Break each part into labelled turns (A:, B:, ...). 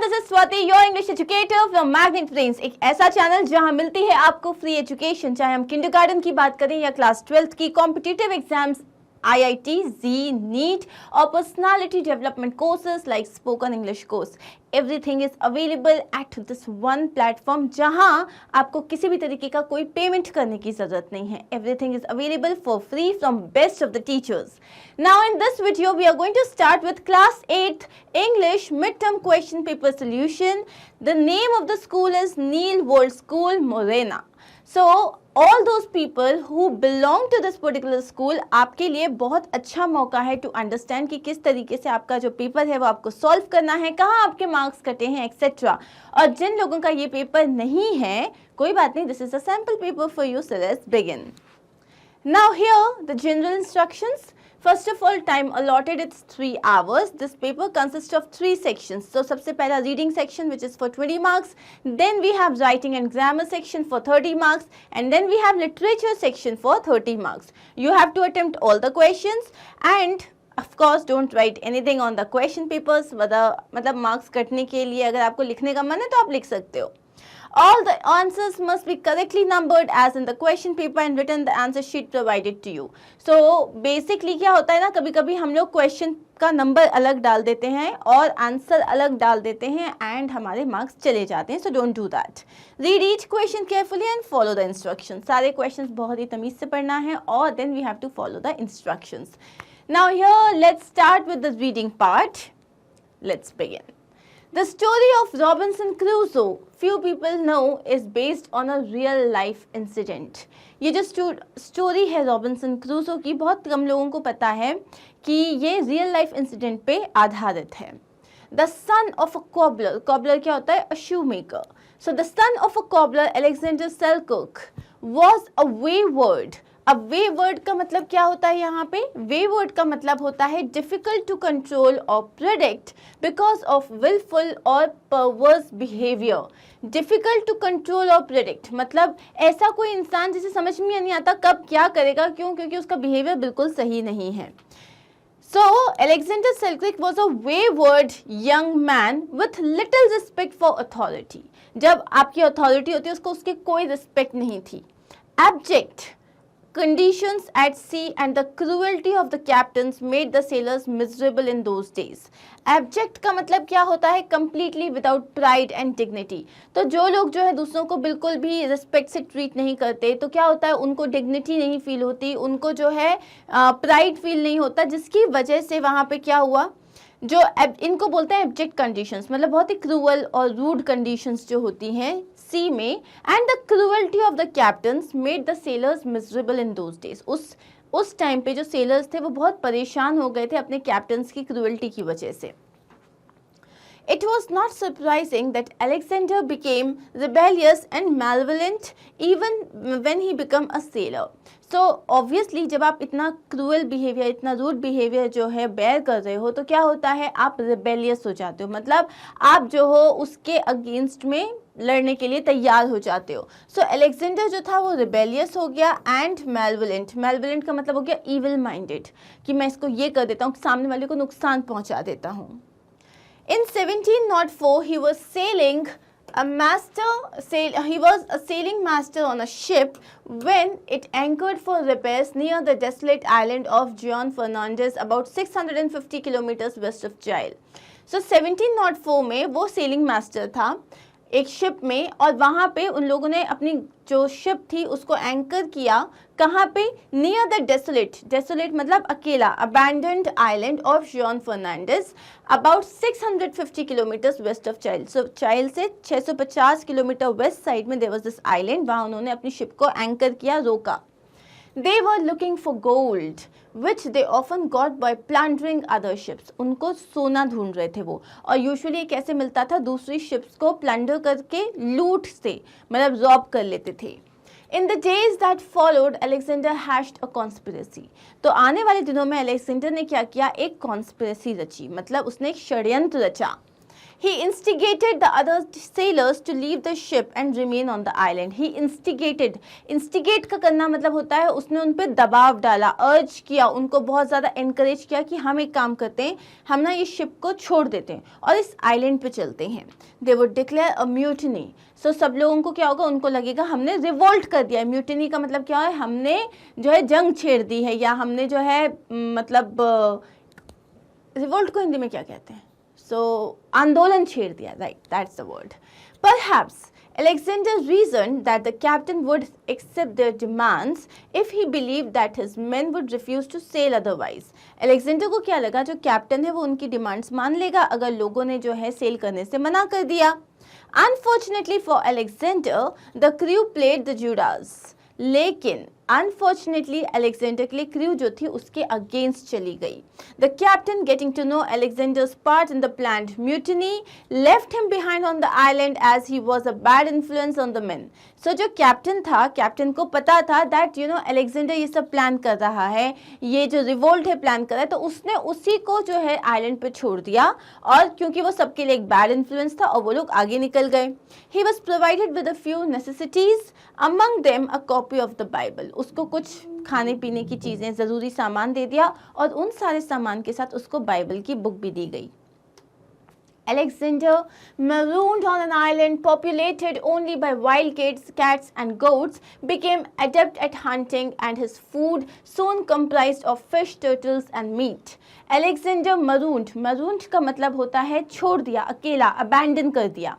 A: This is Swati, your English educator from magnet brains, एक ऐसा channel जहां मिलती है आपको फ्री एजुकेशन, चाहे हम किंडरगार्टन की बात करें या क्लास 12th की competitive exams, IIT, Z, NEET or personality development courses like spoken English course. Everything is available at this one platform जहां आपको किसी भी तरीके का कोई पेमेंट करने की जरूरत नहीं है. Everything is available for free from best of the teachers. Now in this video we are going to start with class 8th English midterm question paper solution. The name of the school is Neil World School, Morena. So all those people who belong to this particular school, आपके लिए बहुत अच्छा मौका है to understand कि किस तरीके से आपका जो पेपर है वो आपको सॉल्व करना है, कहाँ आपके मार्क्स कटे हैं एक्सेट्रा. और जिन लोगों का ये पेपर नहीं है, कोई बात नहीं, this is a sample paper for you, so let's begin. Now here the general instructions. First of all, time allotted it's 3 hours. This paper consists of 3 sections. So सबसे पहला reading section which is for 20 marks. Then we have writing and grammar section for 30 marks. And then we have literature section for 30 marks. You have to attempt all the questions and of course don't write anything on the question papers. मतलब marks कटने के लिए अगर आपको लिखने का मन है तो आप लिख सकते हो. All the answers must be correctly numbered as in the question paper and written the answer sheet provided to you. So basically क्या होता है ना, कभी कभी हम लोग क्वेश्चन का नंबर अलग डाल देते हैं और आंसर अलग डाल देते हैं एंड हमारे मार्क्स चले जाते हैं. So don't do that. Read each question carefully and follow the instruction. सारे क्वेश्चन बहुत ही तमीज से पढ़ना है और then we have to follow the instructions. Now here let's start with the reading part. Let's begin. The story of Robinson Crusoe, few people know, is based on a real life incident. ये जो story है Robinson Crusoe की, बहुत कम लोगों को पता है कि ये रियल लाइफ इंसिडेंट पे आधारित है. The son of a cobbler, cobbler क्या होता है? A shoemaker. So the son of a cobbler, Alexander Selkirk, was a wayward. अब wayward का मतलब क्या होता है यहाँ पे? wayward का मतलब होता है difficult to control or predict because of willful or perverse behavior. difficult to control or predict मतलब ऐसा कोई इंसान जिसे समझ में नहीं आता कब क्या करेगा, क्यों? क्योंकि उसका बिहेवियर बिल्कुल सही नहीं है. So Alexander Selkirk was a wayward young man with little respect for authority. जब आपकी अथॉरिटी होती है उसको उसकी कोई रिस्पेक्ट नहीं थी. Abject conditions at sea and the cruelty of the captains made the sailors miserable in those days. Abject का मतलब क्या होता है? Completely without pride and dignity. तो जो लोग जो है दूसरों को बिल्कुल भी रिस्पेक्ट से ट्रीट नहीं करते, तो क्या होता है? उनको डिग्निटी नहीं फील होती, उनको जो है प्राइड फील नहीं होता, जिसकी वजह से वहाँ पे क्या हुआ, जो इनको बोलते हैं एब्जेक्ट कंडीशंस, मतलब बहुत ही क्रूअल और रूड कंडीशंस जो होती हैं सी में. And the cruelty of the captains made the sellers miserable in those days. उस टाइम पे जो सेलर्स थे वो बहुत परेशान हो गए थे अपने कैप्टन्स की क्रूअल्टी की वजह से. It was not surprising that Alexander became rebellious and malevolent even when he became a sailor. So obviously जब आप इतना क्रूअल बिहेवियर, इतना रूड बिहेवियर जो है बेयर कर रहे हो, तो क्या होता है? आप रिबेलियस हो जाते हो, मतलब आप जो हो उसके अगेंस्ट में लड़ने के लिए तैयार हो जाते हो. सो अलेक्जेंडर जो था वो रिबेलियस हो गया एंड मेलवोलेंट. मेलवोलेंट का मतलब हो गया इविल माइंडेड, कि मैं इसको ये कर देता हूँ, सामने वाले को नुकसान पहुँचा देता हूँ. In 1704, he was a sailing master on a ship when it anchored for repairs near the desolate island of Juan Fernandez, about 650 kilometers west of Chile. So 1704 में वो सेलिंग मास्टर था एक शिप में, और वहाँ पे उन लोगों ने अपनी जो शिप थी उसको एंकर किया. कहाँ पे? नियर द डेसोलेट मतलब अकेला, abandoned island of John Fernandez, about 650 kilometres west of Chile. So Chile से 650 किलोमीटर वेस्ट साइड में देयर वाज दिस आइलैंड. वहाँ उन्होंने अपनी शिप को एंकर किया, रोका. They were looking for gold, which they often got by plundering other ships. उनको सोना ढूंढ रहे थे वो, और यूजुअली कैसे मिलता था? दूसरी शिप्स को प्लंडर करके, लूट से, मतलब रॉब कर लेते थे. In the days that followed, Alexander hatched a conspiracy. तो आने वाले दिनों में अलेक्जेंडर ने क्या किया? एक कॉन्स्पिरेसी रची, मतलब उसने एक षड्यंत्र रचा. He instigated the other sailors to leave the ship and remain on the island. He instigated. Instigate का करना मतलब होता है उसने उन पे दबाव डाला, अर्ज किया, उनको बहुत ज़्यादा encourage किया कि हम एक काम करते हैं, हम ना ये शिप को छोड़ देते हैं और इस आइलैंड पे चलते हैं. They would declare a mutiny. So सब लोगों को क्या होगा, उनको लगेगा हमने रिवोल्ट कर दिया है. म्यूटिनी का मतलब क्या है, हमने जो है जंग छेड़ दी है, या हमने जो है मतलब रिवोल्ट को हिंदी में क्या कहते हैं, सो आंदोलन छेड़ दिया, right, that's the word. Perhaps Alexander reasoned that the captain would accept their demands if he believed that his men would refuse to sail otherwise. Alexander को क्या लगा, जो कैप्टन है वो उनकी डिमांड्स मान लेगा अगर लोगों ने जो है सेल करने से मना कर दिया. Unfortunately for Alexander, the crew played the Judas. लेकिन अनफॉर्चुनेटली अलेक्जेंडर के लिए क्रू जो थी उसके अगेंस्ट चली गई. The captain getting to know Alexander's part in the planned mutiny left him behind on the island as he was a bad influence on the men. So जो captain था, captain को पता था दैट अलेक्जेंडर ये सब plan कर रहा है, ये जो रिवोल्ट है प्लान कर रहा है, तो उसने उसी को जो है आइलैंड पे छोड़ दिया, और क्योंकि वो सबके लिए एक बैड इन्फ्लुएंस था और वो लोग आगे निकल गए. He was provided with a few necessities, among them a copy of the Bible. उसको कुछ खाने पीने की चीज़ें, ज़रूरी सामान दे दिया, और उन सारे सामान के साथ उसको बाइबल की बुक भी दी गई. Alexander, marooned on an island populated only by wild cats and goats, became adept at hunting, and his food soon comprised of fish, turtles and meat. Alexander marooned का मतलब होता है छोड़ दिया, अकेला, abandon कर दिया.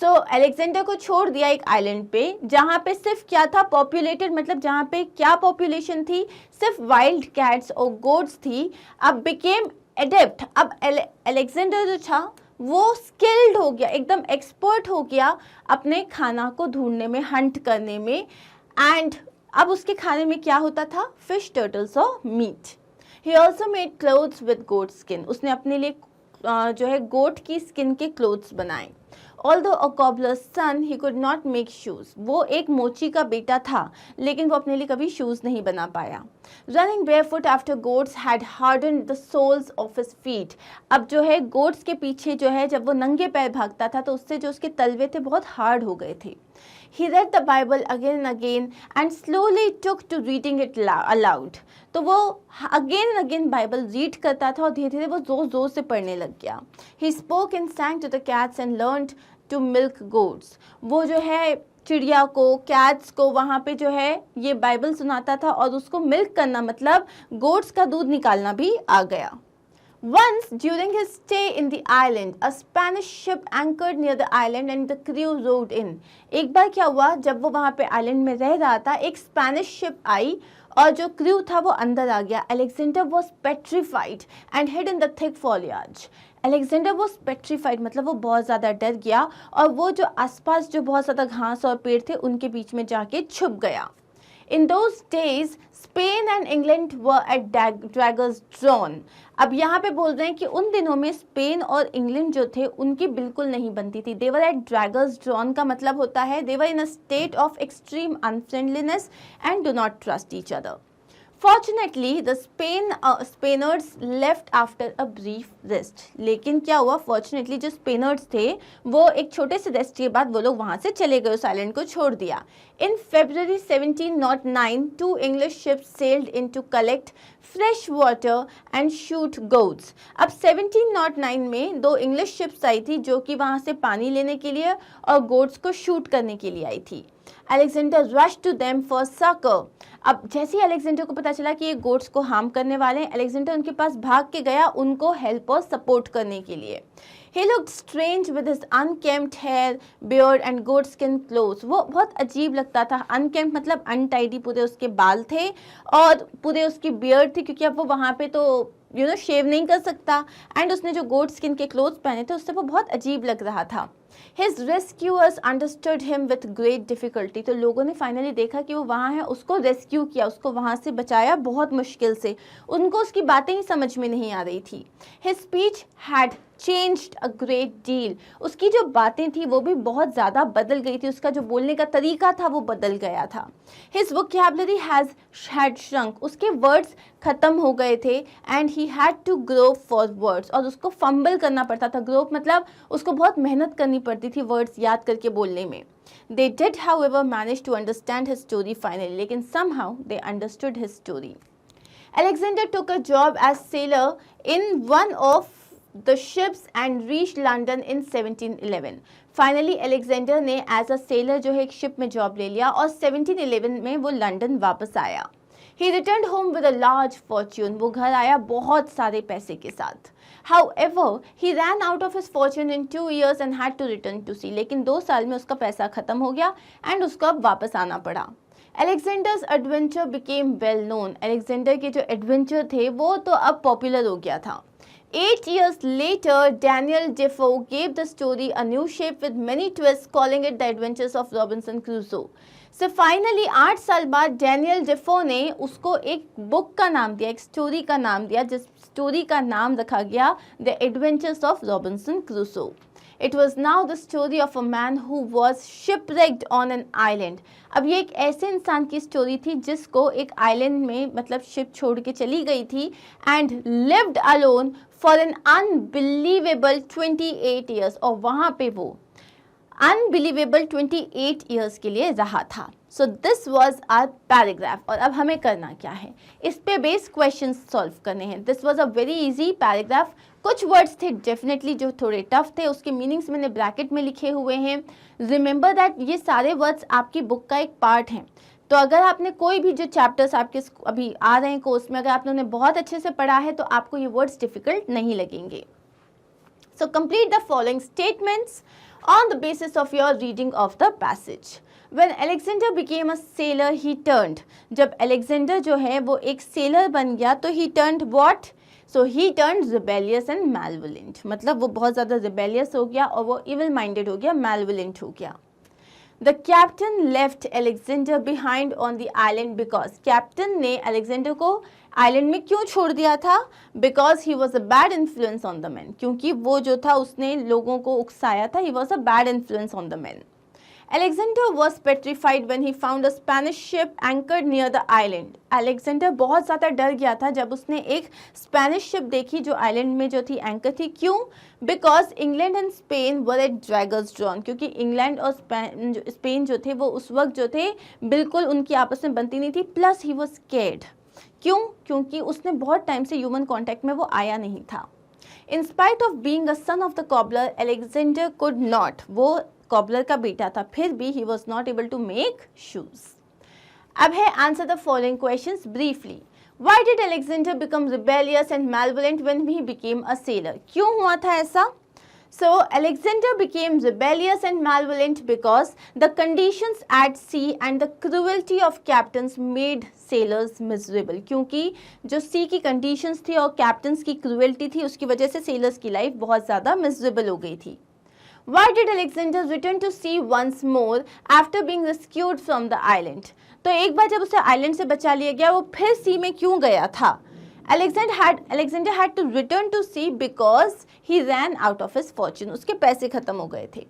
A: सो अलेक्जेंडर को छोड़ दिया एक आइलैंड पे, जहाँ पे सिर्फ क्या था, पॉपुलेटेड, मतलब जहाँ पे क्या पॉपुलेशन थी, सिर्फ वाइल्ड कैट्स और गोट्स थी. अब बिकेम एडेप्ट, अब अलेक्जेंडर जो था वो स्किल्ड हो गया, एकदम एक्सपर्ट हो गया अपने खाना को ढूंढने में, हंट करने में. एंड अब उसके खाने में क्या होता था, फिश, टर्टल्स और meat. He also made clothes with goat skin. उसने अपने लिए जो है गोट की स्किन के क्लोथ्स बनाए. Although a cobbler's son, he could not make shoes. वो एक मोची का बेटा था, लेकिन वो अपने लिए कभी शूज नहीं बना पाया. Running barefoot after goats had hardened the soles of his feet. अब जो है गोट्स के पीछे जो है, जब वो नंगे पैर भागता था तो उससे जो उसके तलवे थे बहुत हार्ड हो गए थे. He read the Bible again and again and slowly took to reading it aloud. तो वो again and again Bible read करता था और धीरे धीरे वो जोर जोर से पढ़ने लग गया. He spoke and sang to the cats and learned to milk goats. वो जो है चिड़िया को, कैट्स को वहाँ पे जो है ये बाइबल सुनाता था, और उसको मिल्क करना मतलब गोट्स का दूध निकालना भी आ गया. Once during his stay in the island, a Spanish ship anchored near the island and the crew rowed in. एक बार क्या हुआ, जब वो वहाँ पे आइलैंड में रह रहा था, एक स्पेनिश शिप आई और जो क्रू था वो अंदर आ गया. Alexander was petrified and hid in the thick foliage. Alexander was petrified मतलब वो बहुत ज़्यादा डर गया, और वो जो आसपास जो बहुत ज़्यादा घास और पेड़ थे उनके बीच में जाके छुप गया. In those days, Spain and England were at daggers drawn. अब यहाँ पे बोल रहे हैं कि उन दिनों में स्पेन और इंग्लैंड जो थे उनकी बिल्कुल नहीं बनती थी. They were at daggers drawn का मतलब होता है they were in a state of extreme unfriendliness and do not trust each other. Fortunately, the Spaniards left after a brief rest. लेकिन क्या हुआ, फॉर्चुनेटली जो स्पेनर्स थे वो एक छोटे से रेस्ट के बाद वो लोग वहाँ से चले गए, उस आइलैंड को छोड़ दिया. In February 1709, 2 English ships sailed in to collect fresh water and shoot goats. अब 1709 में 2 इंग्लिश शिप्स आई थी जो कि वहाँ से पानी लेने के लिए और गोट्स को शूट करने के लिए आई थी. Alexander rushed to them for succor. अब जैसे ही अलेक्जेंडर को पता चला कि ये गोट्स को हार्म करने वाले हैं, अलेक्जेंडर उनके पास भाग के गया उनको हेल्प और सपोर्ट करने के लिए. He looked strange with his unkempt hair, beard and goat skin clothes. वो बहुत अजीब लगता था. unkempt मतलब untidy, पूरे उसके बाल थे और पूरे उसकी beard थी, क्योंकि अब वो वहाँ पे तो शेव नहीं कर सकता. एंड उसने जो गोट स्किन के क्लोथ्स पहने थे उससे वो बहुत अजीब लग रहा था. His rescuers understood him with great difficulty. तो लोगों ने फाइनली देखा कि वो वहाँ है, उसको रेस्क्यू किया, उसको वहाँ से बचाया बहुत मुश्किल से. उनको उसकी बातें ही समझ में नहीं आ रही थी. His speech had changed a great deal. उसकी जो बातें थी वो भी बहुत ज़्यादा बदल गई थी, उसका जो बोलने का तरीका था वो बदल गया था. His vocabulary had shrunk. उसके वर्ड्स ख़त्म हो गए थे and he had to grow for words. और उसको फंबल करना पड़ता था. ग्रो मतलब उसको बहुत मेहनत करनी पड़ती थी वर्ड्स याद करके बोलने में. They did, however, manage to understand his story finally. लेकिन somehow they understood his story. Alexander took a job as sailor in one of the ships and reached London in 1711. Finally, Alexander ने as a sailor जो है एक ship में job ले लिया और 1711 में वो लंदन वापस आया. He returned home with a large fortune. वो घर आया बहुत सारे पैसे के साथ. However, he ran out of his fortune in 2 years and had to return to sea. लेकिन 2 साल में उसका पैसा खत्म हो गया and उसको अब वापस आना पड़ा. Alexander's adventure became well known. Alexander के जो एडवेंचर थे वो तो अब पॉपुलर हो गया था. 8 years later, Daniel Defoe gave the story a new shape with many twists, calling it The Adventures of Robinson Crusoe. So finally 8 साल बाद डैनियल डेफो ने उसको एक बुक का नाम दिया, एक स्टोरी का नाम दिया, जिस स्टोरी का नाम रखा गया the adventures of Robinson Crusoe. It was now the story of a man who was shipwrecked on an island. अब ये एक ऐसे इंसान की स्टोरी थी जिसको एक आइलैंड में मतलब शिप छोड़ के चली गई थी and lived alone for an unbelievable 28 years. और वहाँ पे वो अनबिलीवेबल 28 ईयर्स के लिए रहा था. So this was our paragraph. और अब हमें करना क्या है, इस पे बेस्ड क्वेश्चन सॉल्व करने हैं. This was a very easy paragraph. कुछ वर्ड्स थे डेफिनेटली जो थोड़े टफ थे, उसके मीनिंग्स मैंने ब्रैकेट में लिखे हुए हैं. रिमेंबर दैट ये सारे वर्ड्स आपकी बुक का एक पार्ट हैं. तो अगर आपने कोई भी जो चैप्टर्स आपके अभी आ रहे हैं कोर्स में, अगर आपने उन्हें बहुत अच्छे से पढ़ा है तो आपको ये वर्ड्स डिफिकल्ट नहीं लगेंगे. So complete the following statements on the basis of your reading of the passage. When Alexander became a sailor, he turned. जब Alexander जो है वो एक sailor बन गया तो he turned what? So he turned rebellious and malevolent. मतलब वो बहुत ज़्यादा rebellious हो गया और वो evil minded हो गया, malevolent हो गया. The captain left Alexander behind on the island because captain ने Alexander को आइलैंड में क्यों छोड़ दिया था? Because he was a bad influence on the men. क्योंकि वो जो था उसने लोगों को उकसाया था. He was a bad influence on the men. Alexander was petrified when he found a Spanish ship anchored near the island. Alexander बहुत ज़्यादा डर गया था जब उसने एक स्पेनिश शिप देखी जो आइलैंड में जो थी एंकर थी. क्यों? Because England and Spain were at daggers drawn. क्योंकि इंग्लैंड और स्पेन जो थे वो उस वक्त जो थे बिल्कुल उनकी आपस में बनती नहीं थी. Plus he was scared. क्यों? क्योंकि उसने बहुत टाइम से ह्यूमन कांटेक्ट में वो आया नहीं था. In spite of being a son of the cobbler, Alexander could not. वो कॉबलर का बेटा था, फिर भी he was not able to make shoes. अब है answer the following questions briefly. Why did Alexander become rebellious and malevolent when he became a sailor? क्यों हुआ था ऐसा? So Alexander became rebellious and malevolent because the conditions at sea and the cruelty of captains made sailors miserable. क्योंकि जो sea की conditions थी और captains की cruelty थी उसकी वजह से sailors की life बहुत ज़्यादा miserable हो गई थी. Why did Alexander return to sea once more after being rescued from the island? तो एक बार जब उसे आइलैंड से बचा लिया गया वो फिर सी में क्यों गया था? Alexander had to return to sea because he ran out of his fortune. उसके पैसे खत्म हो गए थे.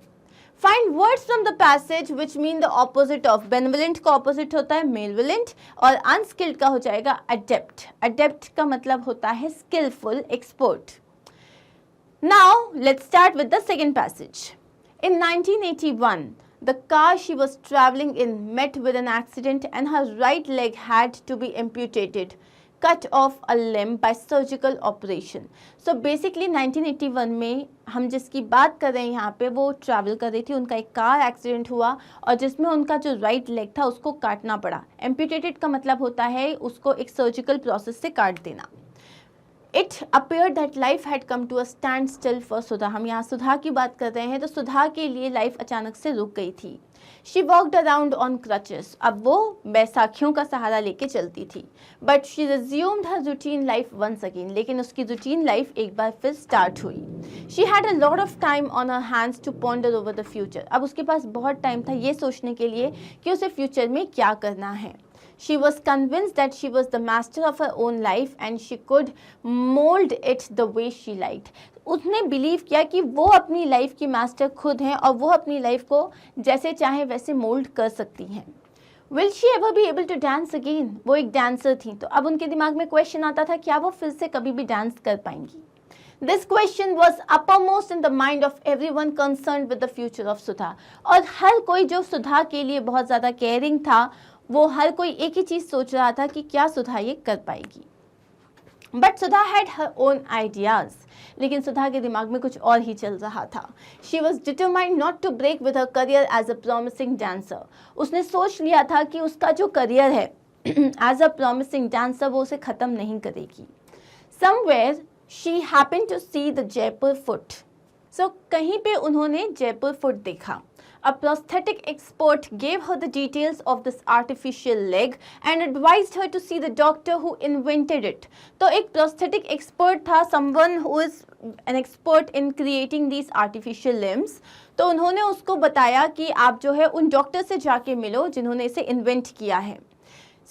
A: Find words from the passage which mean the opposite of. benevolent का opposite होता है malevolent और unskilled का हो जाएगा adept. Adept का मतलब होता है skillful, expert. Now let's start with the second passage. In 1981, the car she was traveling in met with an accident and her right leg had to be amputated, cut off a limb by surgical operation. So basically 1981 में हम जिसकी बात कर रहे हैं यहाँ पे वो ट्रैवल कर रही थी, उनका एक कार एक्सीडेंट हुआ और जिसमें उनका जो राइट लेग था उसको काटना पड़ा. एम्प्यूटेटेड का मतलब होता है उसको एक सर्जिकल प्रोसेस से काट देना. It appeared that life had come to a standstill for सुधा. हम यहाँ सुधा की बात कर रहे हैं तो सुधा के लिए लाइफ अचानक से रुक गई थी. She walked around on crutches. अब वो बैसाखियों का सहारा लेके चलती थी. But she resumed her routine life once again. लेकिन उसकी routine life एक बार फिर start हुई. She had a lot of time on her hands to ponder over the future. अब उसके पास बहुत टाइम था ये सोचने के लिए कि उसे फ्यूचर में क्या करना है. She was convinced that she was the master of her own life and she could mold it the way she liked. उसने बिलीव किया कि वो अपनी लाइफ की मास्टर खुद हैं और वो अपनी लाइफ को जैसे चाहे वैसे मोल्ड कर सकती हैं. Will she ever be able to dance again? वो एक डांसर थी, तो अब उनके दिमाग में क्वेश्चन आता था, क्या वो फिर से कभी भी डांस कर पाएंगी? This question was uppermost in the mind of everyone concerned with the future of Sudha. और हर कोई जो सुधा के लिए बहुत ज़्यादा केयरिंग था, वो हर कोई एक ही चीज़ सोच रहा था कि क्या सुधा ये कर पाएगी. But Sudha had her own ideas. लेकिन सुधा के दिमाग में कुछ और ही चल रहा था. She was determined not to break with her career as a promising dancer. उसने सोच लिया था कि उसका जो करियर है as a promising dancer वो उसे ख़त्म नहीं करेगी. Somewhere she happened to see the Jaipur foot. So कहीं पे उन्होंने जयपुर फुट देखा. A prosthetic expert gave her the details of this artificial leg and advised her to see the doctor who invented it. तो एक prosthetic expert था, someone who is an expert in creating these artificial limbs. तो उन्होंने उसको बताया कि आप जो है उन डॉक्टर से जाके मिलो जिन्होंने इसे इन्वेंट किया है.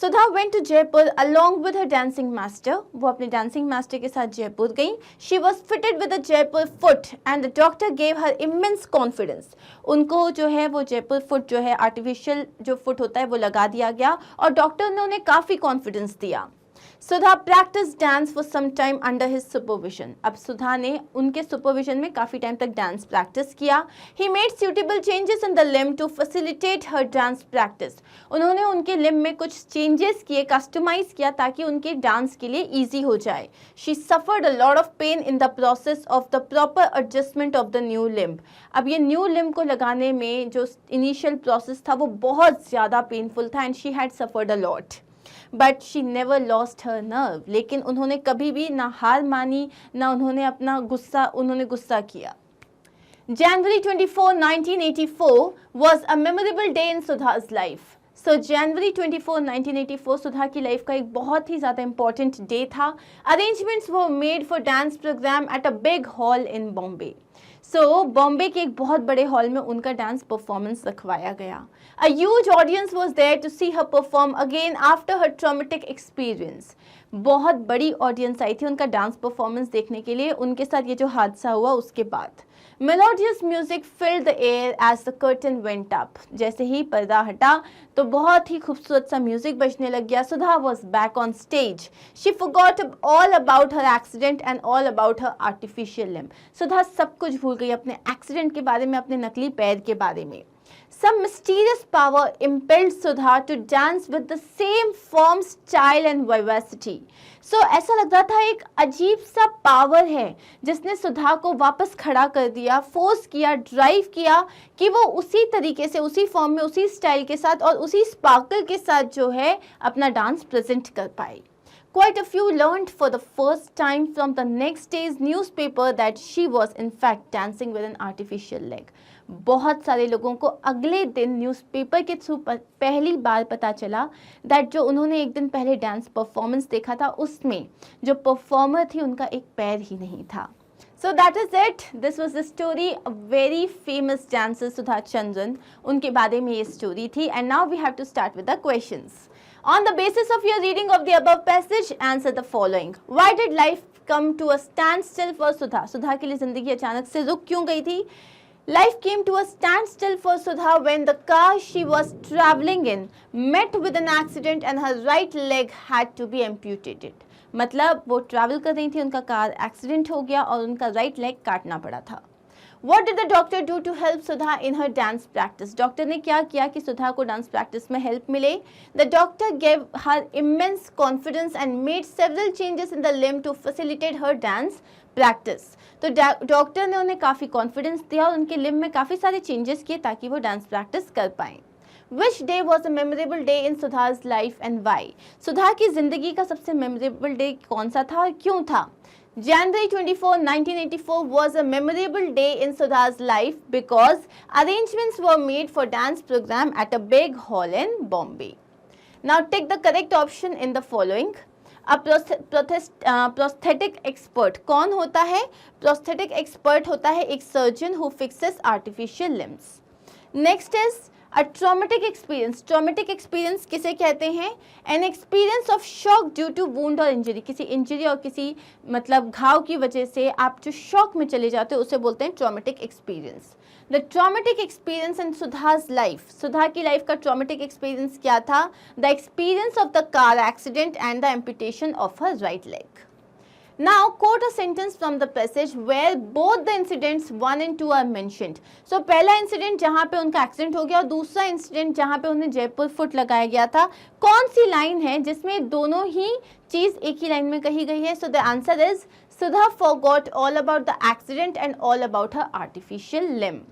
A: Sudha went to Jaipur along with her dancing master. वो अपने dancing master के साथ जयपुर गई. She was fitted with a Jaipur foot and the doctor gave her immense confidence. उनको जो है वो जयपुर foot जो है artificial जो foot होता है वो लगा दिया गया और डॉक्टर ने उन्हें काफ़ी confidence दिया. Sudha practiced dance for some time under his supervision. अब सुधा ने उनके supervision में काफ़ी टाइम तक dance practice किया. He made suitable changes in the limb to facilitate her dance practice. उन्होंने उनके limb में कुछ changes किए, customize किया ताकि उनके dance के लिए easy हो जाए. She suffered a lot of pain in the process of the proper adjustment of the new limb. अब ये new limb को लगाने में जो initial process था वो बहुत ज़्यादा painful था and she had suffered a lot. But she never lost her nerve. लेकिन उन्होंने कभी भी ना हार मानी ना उन्होंने गुस्सा किया. January 24, 1984 was a memorable day in Sudha's life. So January 24, 1984 सुधा की लाइफ का एक बहुत ही ज़्यादा important day था. Arrangements were made for dance program at a big hall in Bombay. So Bombay के एक बहुत बड़े हॉल में उनका डांस परफॉर्मेंस रखवाया गया. A huge audience was there to see her perform again after her traumatic experience. बहुत बड़ी ऑडियंस आई थी उनका डांस परफॉर्मेंस देखने के लिए उनके साथ ये जो हादसा हुआ उसके बाद. Melodious music filled the air as the curtain went up. जैसे ही पर्दा हटा तो बहुत ही खूबसूरत सा म्यूजिक बजने लग गया. Sudha was back on stage. She forgot all about her accident and all about her artificial limb. Sudha सब कुछ भूल गई अपने एक्सीडेंट के बारे में, अपने नकली पैर के बारे में. Some mysterious power impelled Sudha to dance with the same form, style and vivacity. So ऐसा लग रहा था एक अजीब सा पावर है जिसने सुधा को वापस खड़ा कर दिया, फोर्स किया, ड्राइव किया कि वो उसी तरीके से, उसी फॉर्म में, उसी स्टाइल के साथ और उसी स्पार्कल के साथ जो है अपना डांस प्रेजेंट कर पाए. Quite a few learned for the first time from the next day's newspaper that she was in fact dancing with an artificial leg. बहुत सारे लोगों को अगले दिन न्यूज़पेपर के थ्रू पहली बार पता चला दैट जो उन्होंने एक दिन पहले डांस परफॉर्मेंस देखा था उसमें जो परफॉर्मर थी उनका एक पैर ही नहीं था. So that is it. This was the story of very famous dancer Sudha Chandran. उनके बारे में ये स्टोरी थी and now we have to start with the questions. On the basis of your reading of the above passage, answer the following. Why did life come to a standstill for Sudha? सुधा के लिए जिंदगी अचानक से रुक क्यों गई थी? Life came to a standstill for Sudha when the car she was traveling in met with an accident and her right leg had to be amputated. मतलब वो ट्रैवल कर रही थी, उनका कार एक्सीडेंट हो गया और उनका राइट लेग काटना पड़ा था. What did the doctor do to help Sudha in her dance practice? Doctor ने क्या किया कि सुधा को डांस प्रैक्टिस में हेल्प मिले? The doctor gave her immense confidence and made several changes in the limb to facilitate her dance practice. तो doctor ने उन्हें काफ़ी कॉन्फिडेंस दिया और उनके लिम्ब में काफ़ी सारे चेंजेस किए ताकि वो डांस प्रैक्टिस कर पाएं. Which day was a memorable day in Sudha's life and why? सुधा की जिंदगी का सबसे मेमोरेबल डे कौन सा था और क्यों था? January 24, 1984 was a memorable day in Sudha's life because arrangements were made for dance program at a big hall in Bombay. Now take the correct option in the following. A prosthetic expert कौन होता है? Prosthetic expert होता है एक surgeon who fixes artificial limbs. Next is a traumatic experience किसे कहते हैं? An experience of shock due to wound और इंजरी, किसी इंजरी और किसी मतलब घाव की वजह से आप जो शॉक में चले जाते हो उसे बोलते हैं traumatic experience. The traumatic experience in Sudha's life, Sudha की लाइफ का ट्रॉमेटिक एक्सपीरियंस क्या था? The experience of the car accident and the amputation of her right leg. Now quote a sentence from the passage where both the incidents 1 and 2 are mentioned. So पहला incident जहाँ पे उनका accident हो गया और दूसरा इंसिडेंट जहाँ पे उन्हें जयपुर फुट लगाया गया था, कौन सी लाइन है जिसमें दोनों ही चीज एक ही लाइन में कही गई है? So the answer is Sudha forgot all about the accident and all about her artificial limb.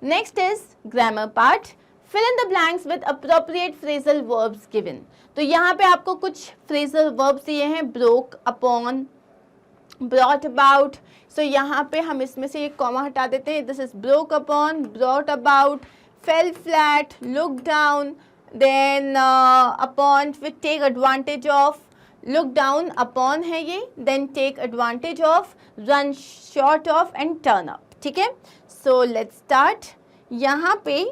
A: Next is grammar part. Fill in the blanks with appropriate phrasal verbs given. तो यहाँ पे आपको कुछ phrasal verbs दिए हैं, broke, upon, brought about. So यहाँ पे हम इसमें से एक कॉमा हटा देते हैं. This is broke upon, brought about, fell flat, look down, then upon with take advantage of, look down upon है ये, then take advantage of, run short of and turn up. ठीक है? So let's start. यहाँ पे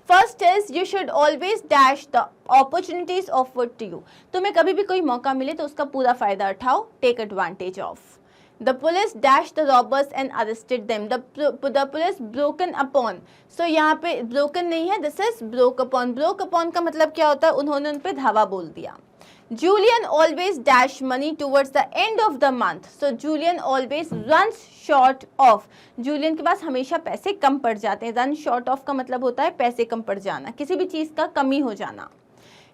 A: first is you should always dash the opportunities offered to you. तुम्हें कभी भी कोई मौका मिले तो उसका पूरा फायदा उठाओ. Take advantage of. The police dash the robbers and arrested them. The police broken upon. So यहाँ पे ब्रोकन नहीं है, this is broke upon. Broke upon का मतलब क्या होता है? उन्होंने उन पे धावा बोल दिया. Julian always dash money towards the end of the month. So Julian always runs short of. Julian के पास हमेशा पैसे कम पड़ जाते हैं. Run short of का मतलब होता है पैसे कम पड़ जाना, किसी भी चीज़ का कमी हो जाना.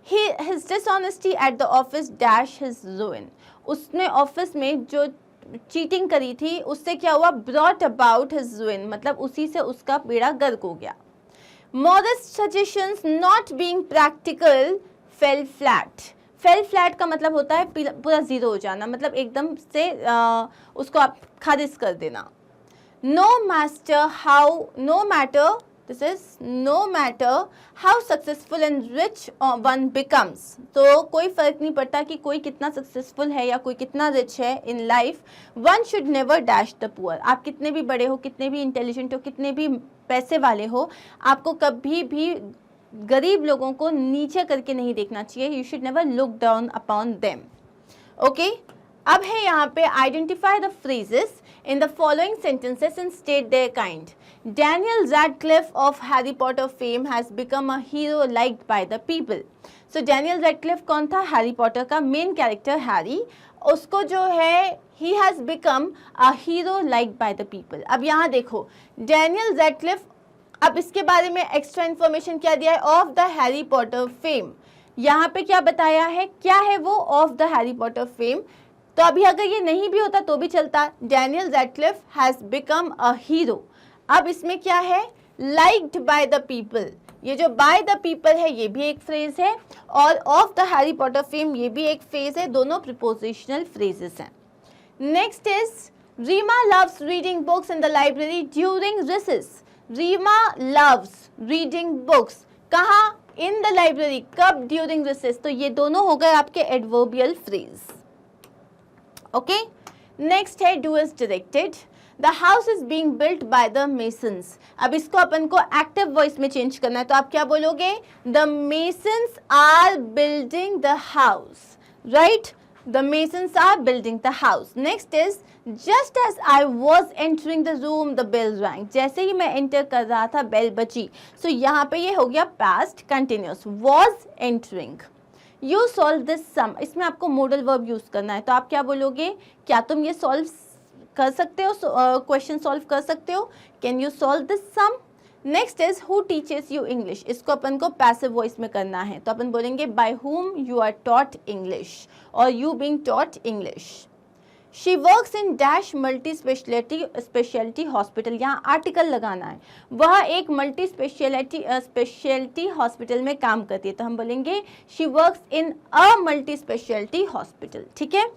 A: His dishonesty at the office dash his ruin. उसने ऑफिस में जो चीटिंग करी थी उससे क्या हुआ? Brought about his ruin, मतलब उसी से उसका बेड़ा गर्क हो गया. Modest suggestions not being practical fell flat. Fail flat का मतलब होता है पूरा जीरो हो जाना, मतलब एकदम से उसको आप खारिज कर देना. No matter how successful and rich one becomes. तो कोई फर्क नहीं पड़ता कि कोई कितना सक्सेसफुल है या कोई कितना रिच है in life. One should never dash the poor. आप कितने भी बड़े हो, कितने भी इंटेलिजेंट हो, कितने भी पैसे वाले हो, आपको कभी भी गरीब लोगों को नीचे करके नहीं देखना चाहिए. You should never look down upon them. Okay, अब है यहाँ पे identify the phrases in the following sentences and state their kind. Daniel Radcliffe of Harry Potter fame has become a hero liked by the people. So Daniel Radcliffe कौन था? Harry Potter का main character Harry. उसको जो है he has become a hero liked by the people. अब यहाँ देखो Daniel Radcliffe, अब इसके बारे में एक्स्ट्रा इन्फॉर्मेशन क्या दिया है? Of the Harry Potter fame. यहाँ पे क्या बताया है? क्या है वो? Of the Harry Potter fame. तो अभी अगर ये नहीं भी होता तो भी चलता. Daniel Radcliffe has become a hero. अब इसमें क्या है? Liked by the people. ये जो बाय द पीपल है ये भी एक फ्रेज है और of the Harry Potter fame ये भी एक फ्रेज है. दोनों प्रीपोजिशनल फ्रेजेस हैं. Next is Reema loves reading books in the library during recess. Reema loves reading books. कहाँ? In the library. कब? During recess. तो ये दोनों हो गए आपके एडवर्बियल फ्रेज. ओके, नेक्स्ट है do as directed. The house is being built by the masons. अब इसको अपन को एक्टिव वॉइस में चेंज करना है तो आप क्या बोलोगे? The masons are building the house. Right, the masons are building the house. Next is just as I was entering the room the bell rang. जैसे ही मैं एंटर कर रहा था बेल बजी. सो यहाँ पे ये हो गया past continuous. was entering. You solve this sum. इसमें आपको modal verb यूज करना है तो आप क्या बोलोगे? क्या तुम ये सॉल्व कर सकते हो? क्वेश्चन सॉल्व कर सकते हो? Can you solve this sum? Next is who teaches you English. इसको अपन को पैसिव वॉइस में करना है तो अपन बोलेंगे by whom you are taught English और you being taught English. She works in dash multi speciality hospital. यहाँ आर्टिकल लगाना है. वह एक मल्टी स्पेशलिटी हॉस्पिटल में काम करती है तो हम बोलेंगे she works in a multi speciality hospital. ठीक है,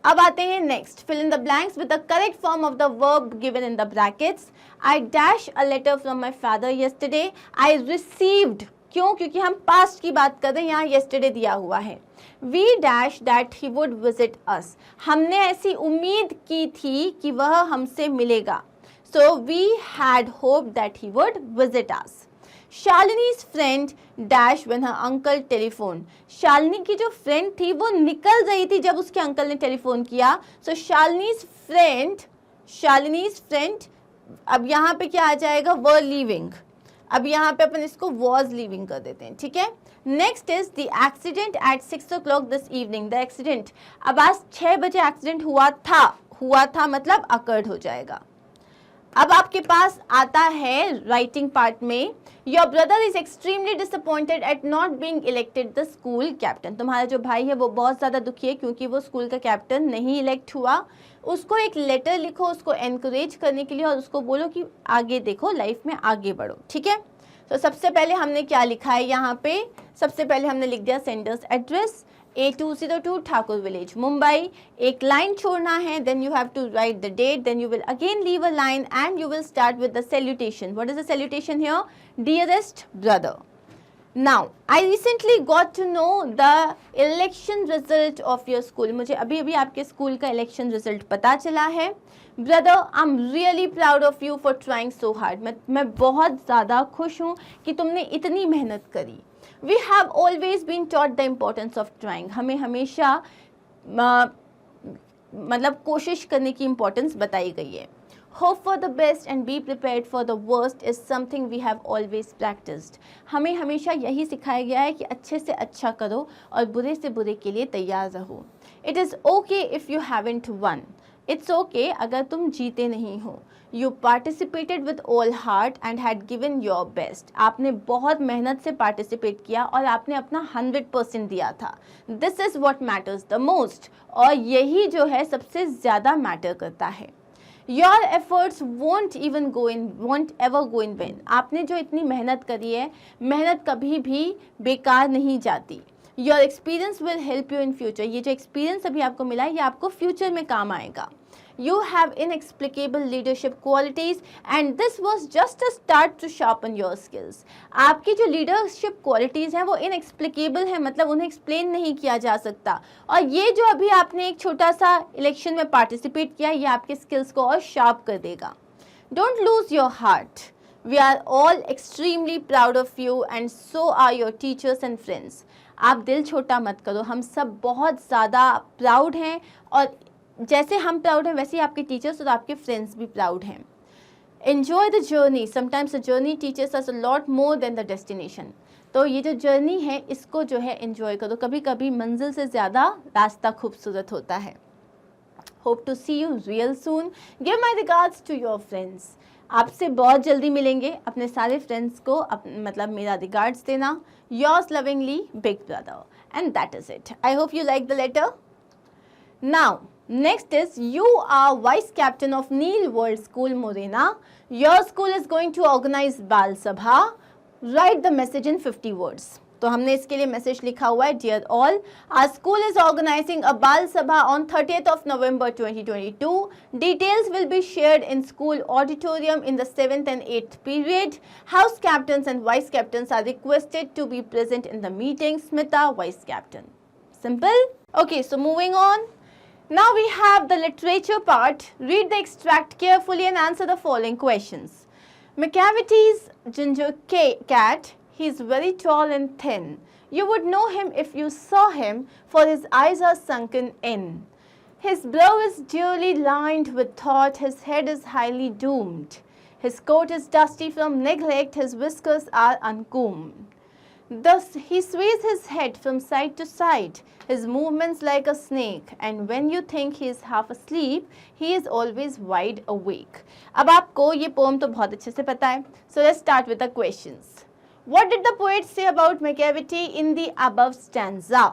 A: अब आते हैं next. Fill in the blanks with the correct form of the verb given in the brackets. I dash a letter from my father yesterday. I received. क्यों? क्योंकि हम past की बात कर रहे हैं, यहाँ येस्टरडे दिया हुआ है. We dash that he would visit us. हमने ऐसी उम्मीद की थी कि वह हमसे मिलेगा. So we had hope that he would visit us. Shalini's friend dash when her uncle telephone. Shalini की जो फ्रेंड थी वो निकल रही थी जब उसके अंकल ने टेलीफोन किया। सो शालिनीज फ्रेंड, अब यहाँ पे क्या आ जाएगा, वर लीविंग। अब यहाँ पे अपन इसको वॉज लीविंग कर देते हैं, ठीक है। Next is the accident at 6 o'clock this evening. The accident, अब आज 6 बजे एक्सीडेंट हुआ था मतलब अकर्ड हो जाएगा। अब आपके पास आता है राइटिंग पार्ट में, your brother is extremely disappointed at not being elected the school captain. तुम्हारा जो भाई है वो बहुत ज़्यादा दुखी है क्योंकि वो स्कूल का कैप्टन नहीं इलेक्ट हुआ। उसको एक लेटर लिखो उसको एनकरेज करने के लिए और उसको बोलो कि आगे देखो, लाइफ में आगे बढ़ो, ठीक है। तो सबसे पहले हमने क्या लिखा है यहाँ पे, सबसे पहले हमने लिख दिया sender's address A202 Thakur village Mumbai. एक लाइन छोड़ना है, then you have to write the date, then you will again leave a line and you will start with the salutation. What is the salutation here? Dearest brother. Now, I recently got to know the election result of your school. मुझे अभी अभी आपके school का election result पता चला है। Brother, I'm really proud of you for trying so hard. मैं बहुत ज़्यादा खुश हूँ कि तुमने इतनी मेहनत करी। We have always been taught the importance of trying. हमें हमेशा मतलब कोशिश करने की इम्पोर्टेंस बताई गई है। Hope for the best and be prepared for the worst is something we have always practiced. हमें हमेशा यही सिखाया गया है कि अच्छे से अच्छा करो और बुरे से बुरे के लिए तैयार रहो। It is okay if you haven't won. It's okay अगर तुम जीते नहीं हो। You participated with all heart and had given your best. आपने बहुत मेहनत से पार्टिसिपेट किया और आपने अपना 100% दिया था। This is what matters the most. और यही जो है सबसे ज़्यादा मैटर करता है। Your efforts won't ever go in vain. आपने जो इतनी मेहनत करी है, मेहनत कभी भी बेकार नहीं जाती। Your experience will help you in future. ये जो एक्सपीरियंस अभी आपको मिला है ये आपको फ्यूचर में काम आएगा। You have inexplicable leadership qualities and this was just a start to sharpen your skills. आपकी जो leadership qualities हैं वो inexplicable हैं, मतलब उन्हें explain नहीं किया जा सकता। और ये जो अभी आपने एक छोटा सा election में participate किया, ये आपके skills को और sharp कर देगा। Don't lose your heart. We are all extremely proud of you and so are your teachers and friends. आप दिल छोटा मत करो, हम सब बहुत ज़्यादा प्राउड हैं और जैसे हम प्राउड हैं वैसे ही आपके टीचर्स और आपके फ्रेंड्स भी प्राउड हैं। Enjoy the journey, sometimes the journey teachers us a lot more than the destination. तो ये जो जर्नी है इसको जो है एन्जॉय करो, कभी कभी मंजिल से ज़्यादा रास्ता खूबसूरत होता है। Hope to see you real soon. Give my regards to your friends. आपसे बहुत जल्दी मिलेंगे, अपने सारे फ्रेंड्स को मतलब मेरा रिगार्ड्स देना। Yours lovingly big brother and that is it. I hope you like the letter. Now next is you are vice captain of Neil World School Morena. Your school is going to organize Bal Sabha. Write the message in 50 words. तो हमने इसके लिए message लिखा हुआ है, dear all, our school is organizing a बाल सभा on 30th of November 2022. Details will be shared in school auditorium in the 7th and 8th period. House captains and vice captains are requested to be present in the meeting. Smita, vice captain. Simple? Okay, so moving on. Now we have the literature part. Read the extract carefully and answer the following questions. McCavity's ginger cat, he is very tall and thin. You would know him if you saw him, for his eyes are sunken in. His brow is dearly lined with thought, his head is highly doomed. His coat is dusty from neglect, his whiskers are uncombed. Thus he sways his head from side to side, his movements like a snake, and when you think he is half asleep, he is always wide awake. अब आपको ये poem तो बहुत अच्छे से पता है, so let's start with the questions. What did the poet say about McCavity in the above stanza?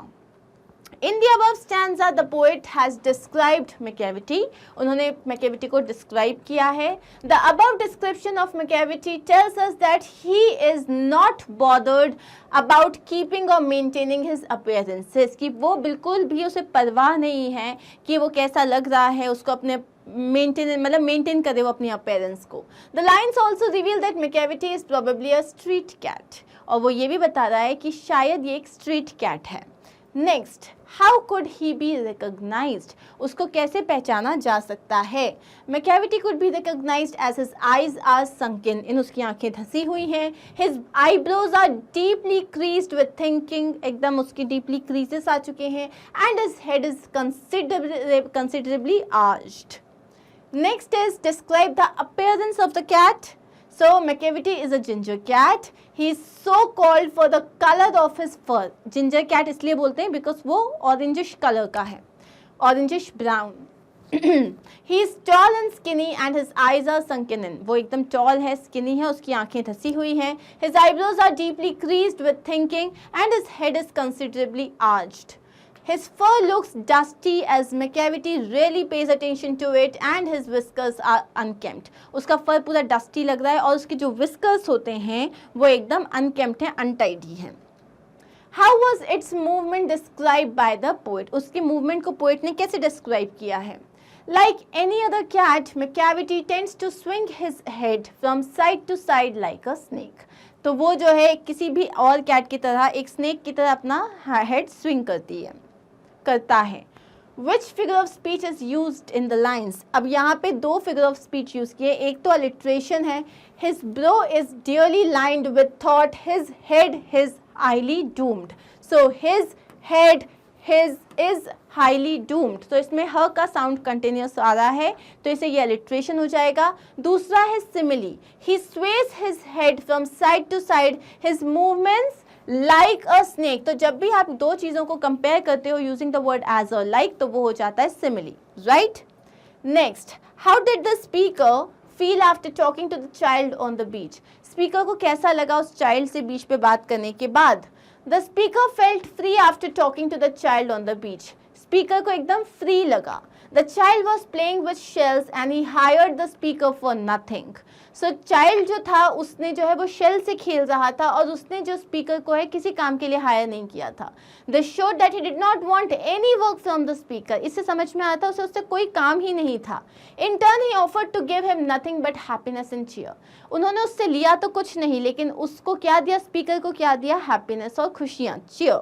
A: In the above stanza, the poet has described McCavity. उन्होंने McCavity को describe किया है. The above description of McCavity tells us that he is not bothered about keeping or maintaining his appearances. कि वो बिल्कुल भी उसे परवाह नहीं है कि वो कैसा लग रहा है, उसको अपने मेंटेन करे वो अपनी अपीयरेंस को। The lines also reveal that McCavity is probably a street cat. और वो ये भी बता रहा है कि शायद ये एक स्ट्रीट कैट है। Next, how could he be recognized, उसको कैसे पहचाना जा सकता है? Macavity could be recognized as his eyes are sunken, इन उसकी आंखें धंसी हुई हैं। His eyebrows are deeply creased with thinking, एकदम उसकी डीपली क्रीजेस आ चुके हैं। And his head is considerably arched. Next is describe the appearance of the cat. So Macavity is a ginger cat. He is so called for the color of his fur. Ginger cat इसलिए बोलते हैं because वो orangish color का है, orangish brown. He is tall and skinny and his eyes are sunken in. वो एकदम tall है, skinny है, उसकी आंखें धंसी हुई हैं. His eyebrows are deeply creased with thinking and his head is considerably arched. His fur looks dusty as Macavity really pays attention to it and his whiskers are unkempt. उसका फर पूरा dusty लग रहा है और उसके जो whiskers होते हैं वो एकदम unkempt हैं, untidy हैं. How was its movement described by the poet? उसके movement को poet ने कैसे describe किया है? Like any other cat, Macavity tends to swing his head from side to side like a snake. तो वो जो है किसी भी और cat की तरह एक snake की तरह अपना head swing करता है. Which figure of speech is used in the lines? अब यहाँ पे दो figure of speech यूज़ किए. एक तो alliteration है. His brow is dearly lined with thought. His head is highly doomed. So his head his is highly doomed. तो इसमें ह का साउंड कंटिन्यूस आ रहा है तो इसे ये alliteration हो जाएगा. दूसरा है simile. He sways his head from side to side. His movements like a snake. तो जब भी आप दो चीज़ों को कंपेयर करते हो यूजिंग द वर्ड एज और लाइक तो वो हो जाता है simile, right? Next, how did the speaker feel after talking to the child on the beach? Speaker को कैसा लगा उस चाइल्ड से बीच पे बात करने के बाद? The speaker felt free after talking to the child on the beach. Speaker को एकदम फ्री लगा. The child was playing with shells and he hired the speaker for nothing. So child जो था उसने जो है वो शेल से खेल रहा था और उसने जो स्पीकर को है किसी काम के लिए हायर नहीं किया था. This showed that he did not want any work from the speaker. इससे समझ में आता उसे उससे कोई काम ही नहीं था. In turn he offered to give him nothing but happiness and cheer. उन्होंने उससे लिया तो कुछ नहीं लेकिन उसको क्या दिया? स्पीकर को क्या दिया? हैप्पीनेस और खुशियाँ, cheer.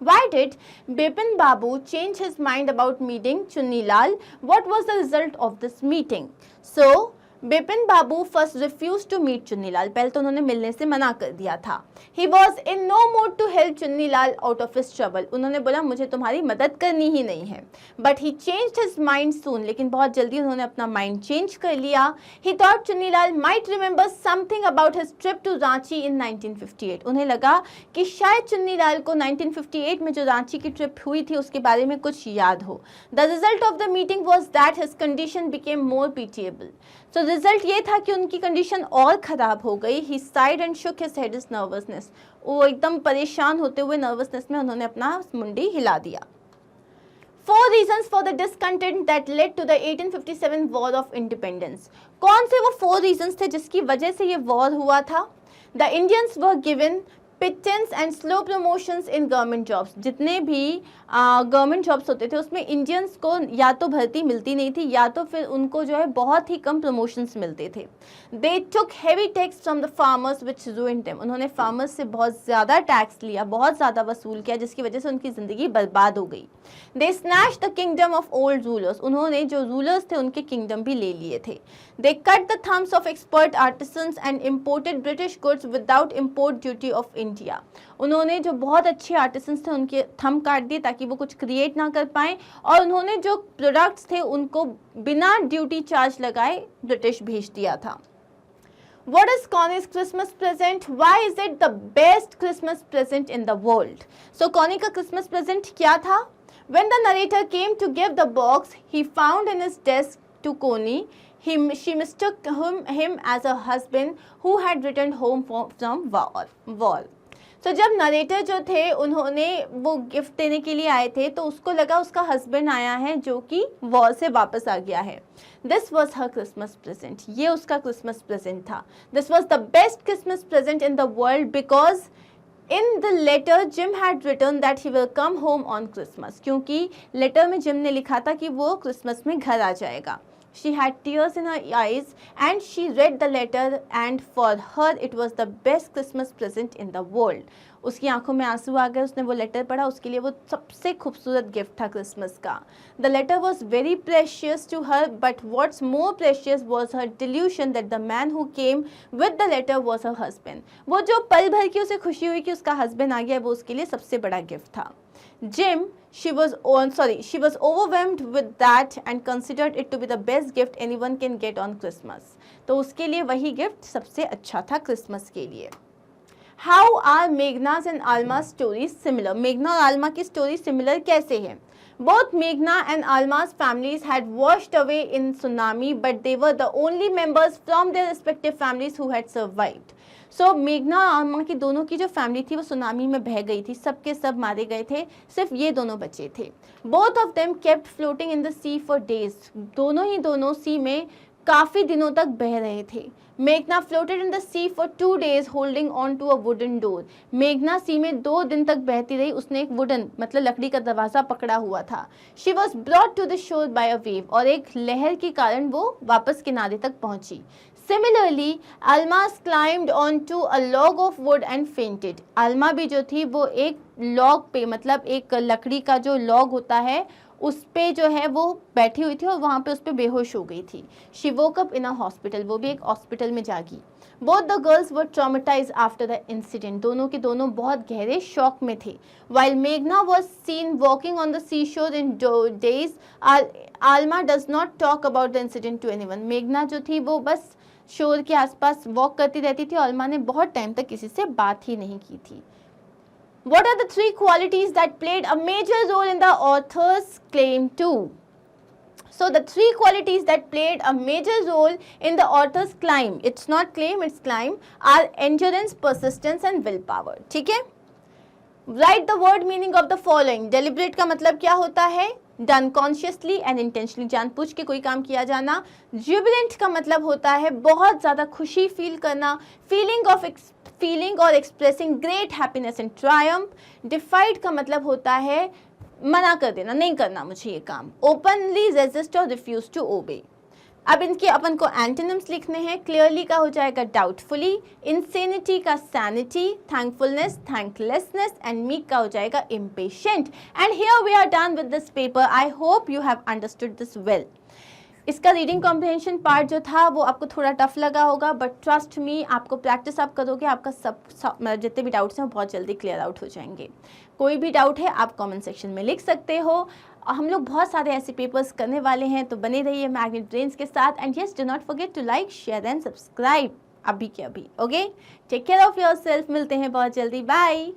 A: Why did Bipin Babu change his mind about meeting Chunni Lal? What was the result of this meeting? So, Bipin Babu first refuse to meet Chunni Lal. पहले तो उन्होंने मिलने से मना कर दिया था. He was in no mood to help Chunni Lal out of his trouble. उन्होंने बोला मुझे तुम्हारी मदद करनी ही नहीं है. But he changed his mind soon. लेकिन बहुत जल्दी उन्होंने अपना माइंड चेंज कर लिया. He thought Chunni Lal might remember something about his trip to Ranchi in 1958. उन्हें लगा कि शायद चुन्नी लाल को 1958 में जो रांची की ट्रिप हुई थी उसके बारे में कुछ याद हो. The result of the meeting was that his condition became more pitiable. तो रिजल्ट ये था कि उनकी कंडीशन और ख़राब हो गई. He sighed and shook his head is nervousness. वो एकदम परेशान होते हुए नर्वसनेस में उन्होंने अपना मुंडी हिला दिया. 4 reasons for the discontent that led to the 1857 War of Independence. कौन से वो 4 reasons थे जिसकी वजह से ये वॉर हुआ था? The Indians were given pittance and slow promotions in government jobs. जितने भी गवर्नमेंट जॉब्स होते थे उसमें इंडियंस को या तो भर्ती मिलती नहीं थी या तो फिर उनको जो है बहुत ही कम प्रमोशंस मिलते थे. They took heavy tax from the farmers which ruined them. उन्होंने फार्मर्स से बहुत ज़्यादा टैक्स लिया, बहुत ज़्यादा वसूल किया जिसकी वजह से उनकी ज़िंदगी बर्बाद हो गई. They snatch the kingdom of old rulers. उन्होंने जो रूलर्स थे उनके किंगडम भी ले लिए थे. They cut the thumbs of expert artisans and imported British goods without import duty of India. उन्होंने जो बहुत अच्छे आर्टिसंस थे उनके थंब काट दिए ताकि वो कुछ क्रिएट ना कर पाएं और उन्होंने जो प्रोडक्ट्स थे उनको बिना ड्यूटी चार्ज लगाए ब्रिटिश भेज दिया था. What is Connie's Christmas present? Why is it the best Christmas present in the world? So Connie का Christmas present क्या था? When the narrator came to give the box, he found in his desk to Connie. She mistook him as a husband who had returned home from war. तो जब narrator जो थे उन्होंने वो gift देने के लिए आए थे तो उसको लगा उसका हस्बैंड आया है जो कि वॉर से वापस आ गया है. This was her Christmas present. ये उसका क्रिसमस प्रेजेंट था. This was the best Christmas present in the world because in the letter Jim had return that he will come home on Christmas. क्योंकि letter में Jim ने लिखा था कि वो क्रिसमस में घर आ जाएगा. She had tears in her eyes and she read the letter and for her it was the best Christmas present in the world. उसकी आंखों में आंसू आ गए, उसने वो लेटर पढ़ा, उसके लिए वो सबसे खूबसूरत गिफ्ट था क्रिसमस का। The letter was very precious to her, but what's more precious was her delusion that the man who came with the letter was her husband. वो जो पल भर की उसे खुशी हुई कि उसका हस्बैंड आ गया, वो उसके लिए सबसे बड़ा गिफ्ट था। Jim, she was overwhelmed with that and considered it to be the best gift anyone can get on Christmas. तो उसके लिए वही गिफ्ट सबसे अच्छा था क्रिसमस के लिए। How are Meghna's and Alma's stories similar? मेघना और आल्मा की स्टोरी सिमिलर कैसे है? Both Meghna and Alma's families had washed away in tsunami, but they were the only members from their respective families who had survived. सो मेघना और आल्मा की दोनों की जो फैमिली थी वो सुनामी में बह गई थी, सबके सब मारे गए थे, सिर्फ ये दोनों बचे थे। Both of them kept floating in the sea for days, दोनों सी में काफ़ी दिनों तक बह रहे थे। मेघना floated in the sea for 2 days holding on to a wooden door. मेघना सी में 2 दिन तक बहती रही, उसने एक वुडन मतलब लकड़ी का दरवाज़ा पकड़ा हुआ था। She was brought to the shore by a wave, और एक लहर के कारण वो वापस किनारे तक पहुंची। Similarly, Alma's climbed onto a log of wood and fainted. Alma भी जो थी वो एक लॉग पे मतलब एक लकड़ी का जो लॉग होता है उस पे जो है वो बैठी हुई थी और वहाँ पे उस पे बेहोश हो गई थी। She woke up in a hospital. वो भी एक हॉस्पिटल में जागी। Both the girls were traumatized after the incident. दोनों के दोनों बहुत गहरे शॉक में थे। While Meghna was seen walking on the seashore in days, Alma does not talk about the incident to anyone. मेघना जो थी वो बस शोर के आसपास वॉक करती रहती थी, अल्मा ने बहुत टाइम तक किसी से बात ही नहीं की थी। What are the 3 qualities that played a major role in the author's claim to? So the 3 qualities that played a major role in the author's claim, it's not claim, it's claim, are endurance, persistence and willpower. ठीक है? Write the word meaning of the following. Deliberate का मतलब क्या होता है? Done consciously and intentionally, जानबूझ के कोई काम किया जाना। जुबिलेंट का मतलब होता है बहुत ज़्यादा खुशी फील करना, फीलिंग और expressing great happiness and triumph. Defied का मतलब होता है मना कर देना, नहीं करना मुझे ये काम। ओपनली रेजिस्ट और रिफ्यूज टू ओबे। अब इनके अपन को एंटोनिम्स लिखने हैं। क्लियरली का हो जाएगा डाउटफुली, इंसेनिटी का sanity, thankfulness thanklessness and meek का हो जाएगा impatient. And here we are done with this paper. I hope you have understood this well. इसका रीडिंग कॉम्प्रिहेंशन पार्ट जो था वो आपको थोड़ा टफ लगा होगा, बट ट्रस्ट मी आपको प्रैक्टिस आप करोगे, आपका सब जितने भी डाउट्स हैं बहुत जल्दी क्लियर आउट हो जाएंगे। कोई भी डाउट है आप कमेंट सेक्शन में लिख सकते हो। हम लोग बहुत सारे ऐसे पेपर्स करने वाले हैं, तो बने रहिए मैग्नेट ब्रेन्स के साथ। And yes, do not forget to like, share and subscribe अभी के अभी। Okay, take care of yourself. मिलते हैं बहुत जल्दी। बाय।